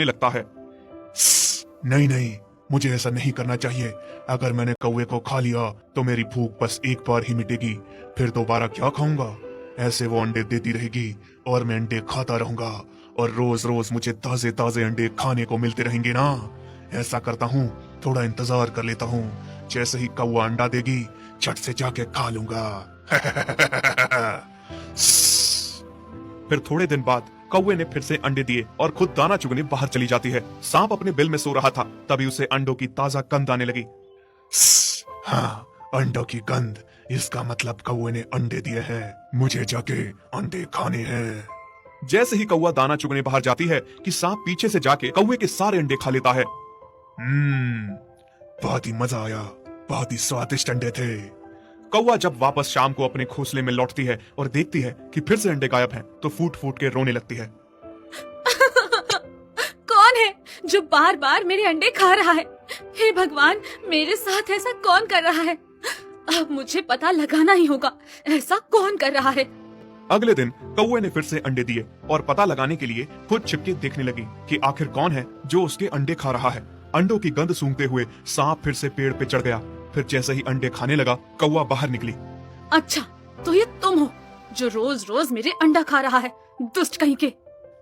लगता है। नहीं नहीं, मुझे ऐसा नहीं करना चाहिए। अगर मैंने कौवे को खा लिया तो मेरी भूख बस एक बार ही मिटेगी, फिर दोबारा क्या खाऊंगा। ऐसे वो अंडे देती रहेगी और मैं अंडे खाता रहूंगा और रोज रोज मुझे ताजे ताजे अंडे खाने को मिलते रहेंगे ना। ऐसा करता हूँ, थोड़ा इंतजार कर लेता हूँ, जैसे ही कौवा अंडा देगी झट से जाके खा लूंगा। फिर थोड़े दिन बाद कौवे ने फिर से अंडे दिए और खुद दाना चुगने बाहर चली जाती है। सांप अपने बिल में सो रहा था, तभी उसे अंडों की ताजा गंध आने लगी। हाँ, अंडों की गंध, इसका मतलब कौवे ने अंडे दिए हैं, मुझे जाके अंडे खाने हैं। जैसे ही कौवा दाना चुगने बाहर जाती है कि सांप पीछे से जाके कौवे के सारे अंडे खा लेता है। बहुत ही मजा आया, बहुत ही स्वादिष्ट अंडे थे। कौवा जब वापस शाम को अपने घोंसले में लौटती है और देखती है कि फिर से अंडे गायब हैं, तो फूट फूट के रोने लगती है। कौन है जो बार बार मेरे अंडे खा रहा है? हे भगवान, मेरे साथ ऐसा कौन कर रहा है? अब मुझे पता लगाना ही होगा, ऐसा कौन कर रहा है। अगले दिन कौवे ने फिर से अंडे दिए और पता लगाने के लिए खुद छिपके देखने लगी कि आखिर कौन है जो उसके अंडे खा रहा है। अंडों की गंध सूंघते हुए सांप फिर से पेड़ पे चढ़ गया। फिर जैसे ही अंडे खाने लगा, कौवा बाहर निकली। अच्छा, तो ये तुम हो जो रोज रोज मेरे अंडा खा रहा है, दुष्ट कहीं के।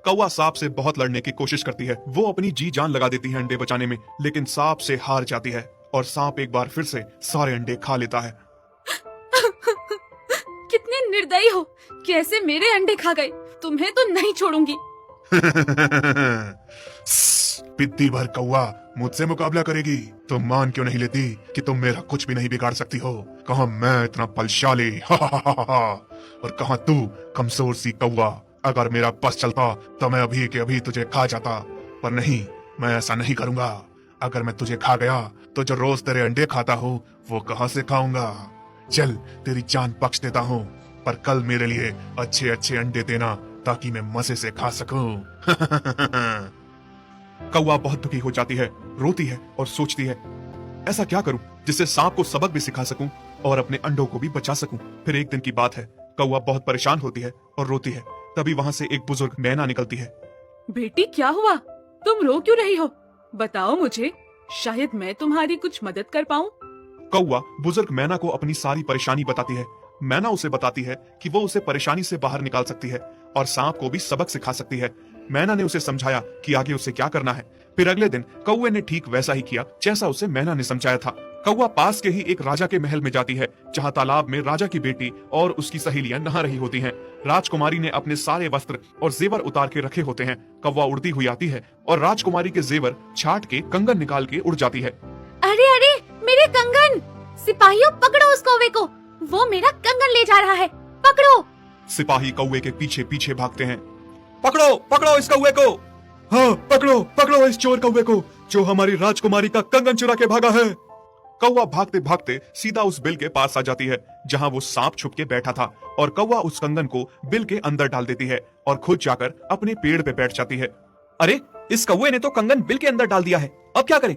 कौवा सांप से बहुत लड़ने की कोशिश करती है। वो अपनी जी जान लगा देती है अंडे बचाने में, लेकिन सांप से हार जाती है और सांप एक बार फिर से सारे अंडे खा लेता है। कितने निर्दयी हो, कैसे मेरे अंडे खा गए? तुम्हें तो नहीं छोड़ूंगी। पिद्दी भर कौवा मुझसे मुकाबला करेगी? तुम मान क्यों नहीं लेती कि तुम मेरा कुछ भी नहीं बिगाड़ सकती हो? कहाँ मैं इतना बलशाली और कहाँ तू कमजोर सी कौवा। अगर मेरा बस चलता तो मैं अभी के अभी तुझे खा जाता, पर नहीं, मैं ऐसा नहीं करूंगा। अगर मैं तुझे खा गया तो जो रोज तेरे अंडे खाता हूँ वो कहाँ से खाऊंगा? चल, तेरी जान बख्श देता हूँ, पर कल मेरे लिए अच्छे अच्छे अंडे देना ताकि मैं मजे से खा सकूं। कौवा बहुत दुखी हो जाती है, रोती है और सोचती है, ऐसा क्या करूं जिससे सांप को सबक भी सिखा सकूं और अपने अंडों को भी बचा सकूं। फिर एक दिन की बात है, कौवा बहुत परेशान होती है और रोती है। तभी वहां से एक बुजुर्ग मैना निकलती है। बेटी, क्या हुआ? तुम रो क्यों रही हो? बताओ मुझे, शायद मैं तुम्हारी कुछ मदद कर पाऊं। कौवा बुजुर्ग मैना को अपनी सारी परेशानी बताती है। मैना उसे बताती है कि वो उसे परेशानी से बाहर निकाल सकती है और सांप को भी सबक सिखा सकती है। मैना ने उसे समझाया कि आगे उसे क्या करना है। फिर अगले दिन कौवे ने ठीक वैसा ही किया जैसा उसे मैना ने समझाया था। कौवा पास के ही एक राजा के महल में जाती है, जहाँ तालाब में राजा की बेटी और उसकी सहेलियां नहा रही होती हैं। राजकुमारी ने अपने सारे वस्त्र और जेवर उतार के रखे होते हैं। कौवा उड़ती हुई आती है और राजकुमारी के जेवर छाट के कंगन निकाल के उड़ जाती है। अरे अरे, मेरे कंगन! सिपाहियों, पकड़ो उस कौवे को, वो मेरा कंगन ले जा रहा है, पकड़ो! सिपाही कौवे के पीछे पीछे भागते हैं। पकड़ो पकड़ो इस कौवे को! हाँ, पकड़ो पकड़ो इस चोर कौवे को जो हमारी राजकुमारी का कंगन चुरा के भागा है। कौवा भागते भागते सीधा उस बिल के पास आ जाती है जहाँ वो सांप छुप के बैठा था, और कौवा उस कंगन को बिल के अंदर डाल देती है और खुद जाकर अपने पेड़ पे बैठ जाती है। अरे, इस कौवे ने तो कंगन बिल के अंदर डाल दिया है, अब क्या करें?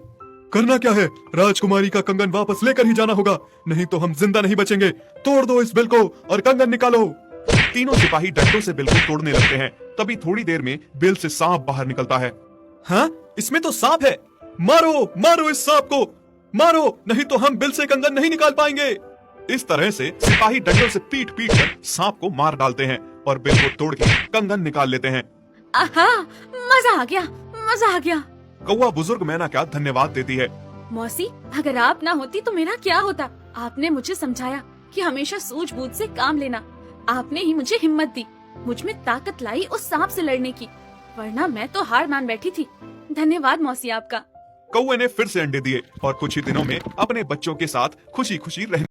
करना क्या है? राजकुमारी का कंगन वापस लेकर ही जाना होगा, नहीं तो हम जिंदा नहीं बचेंगे। तोड़ दो इस बिल को और कंगन निकालो। तीनों सिपाही डंडों से बिल को तोड़ने लगते हैं। तभी थोड़ी देर में बिल से सांप बाहर निकलता है। हाँ, इसमें तो सांप है, मारो मारो इस सांप को, मारो, नहीं तो हम बिल से कंगन नहीं निकाल पाएंगे। इस तरह से सिपाही डंडों से पीट पीट कर सांप को मार डालते हैं और बिल को तोड़ के कंगन निकाल लेते हैं। आहा, मजा आ गया, मजा आ गया। कौवा बुजुर्ग मैना का धन्यवाद देती है। मौसी, अगर आप ना होती तो मेरा क्या होता? आपने मुझे समझाया कि हमेशा सूझबूझ से काम लेना। आपने ही मुझे हिम्मत दी, मुझ में ताकत लाई उस सांप से लड़ने की, वरना मैं तो हार मान बैठी थी। धन्यवाद मौसी आपका। कौवे ने फिर से अंडे दिए और कुछ ही दिनों में अपने बच्चों के साथ खुशी खुशी रहने